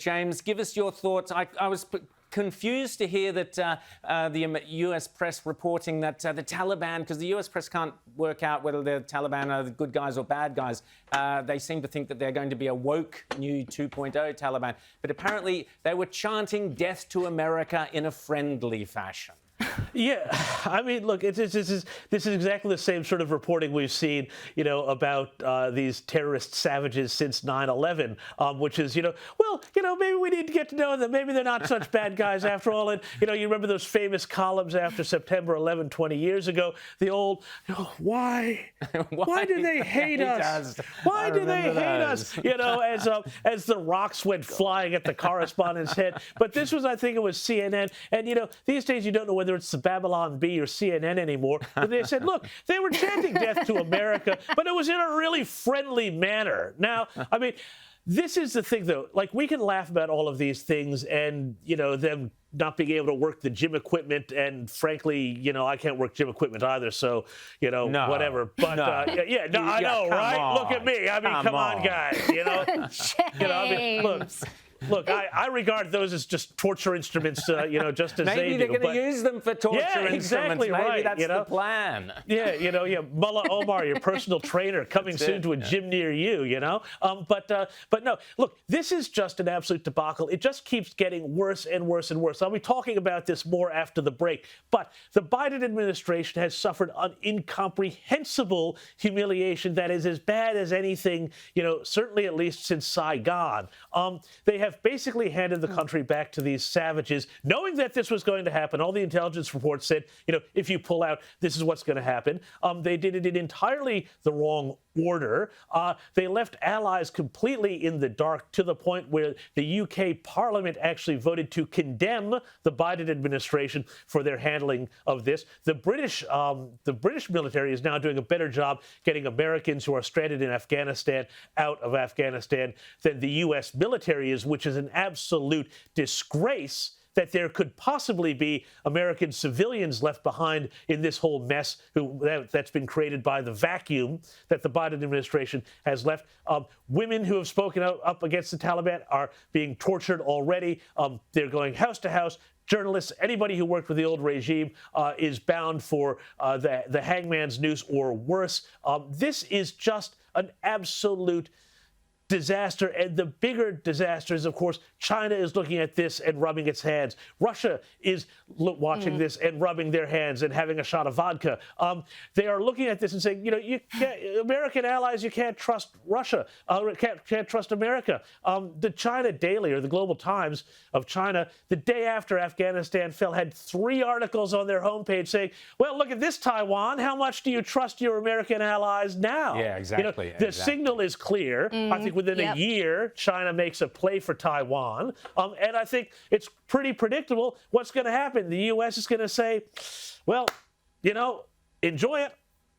James, give us your thoughts. I was confused to hear that the US press reporting that the Taliban, because the US press can't work out whether the Taliban are the good guys or bad guys, they seem to think that they're going to be a woke new 2.0 Taliban. But apparently they were chanting death to America in a friendly fashion. Yeah, I mean, look, this is exactly the same sort of reporting we've seen, about these terrorist savages since 9/11, which is, maybe we need to get to know them. Maybe they're not such bad guys after all. And, you remember those famous columns after September 11, 20 years ago, the old, why do they hate us? Why do they hate us? As the rocks went flying at the correspondent's head. But this was, I think it was CNN. And, these days you don't know whether it's the Babylon Bee or CNN anymore. But they said, look, they were chanting death to America, but it was in a really friendly manner. Now, I mean, this is the thing, though. Like, we can laugh about all of these things and, them not being able to work the gym equipment. And frankly, I can't work gym equipment either. So, no, whatever. But, I know, right? On. Look at me. I mean, come on, guys. Look, I regard those as just torture instruments, just as Maybe they they're going to use them for torture instruments. Exactly Maybe right, that's the plan. Yeah, Mullah Omar, your personal trainer, coming soon to a gym near you, But no, look, this is just an absolute debacle. It just keeps getting worse and worse and worse. I'll be talking about this more after the break. But the Biden administration has suffered an incomprehensible humiliation that is as bad as anything, certainly at least since Saigon. They have basically handed the country back to these savages, knowing that this was going to happen. All the intelligence reports said, if you pull out, this is what's going to happen. They did it in entirely the wrong order. They left allies completely in the dark, to the point where the UK Parliament actually voted to condemn the Biden administration for their handling of this. The British military is now doing a better job getting Americans who are stranded in Afghanistan out of Afghanistan than the US military is, which is an absolute disgrace that there could possibly be American civilians left behind in this whole mess that's been created by the vacuum that the Biden administration has left. Women who have spoken up against the Taliban are being tortured already. They're going house to house. Journalists, anybody who worked with the old regime is bound for the hangman's noose or worse. This is just an absolute disaster. And the bigger disaster is, of course, China is looking at this and rubbing its hands. Russia is watching this and rubbing their hands and having a shot of vodka. They are looking at this and saying, you can't, American allies, you can't trust Russia, can't trust America. The China Daily, or the Global Times of China, the day after Afghanistan fell, had 3 articles on their homepage saying, well, look at this, Taiwan. How much do you trust your American allies now? Yeah, exactly. The signal is clear. I think within a year, China makes a play for Taiwan. And I think it's pretty predictable what's going to happen. The U.S. is going to say, well, enjoy it.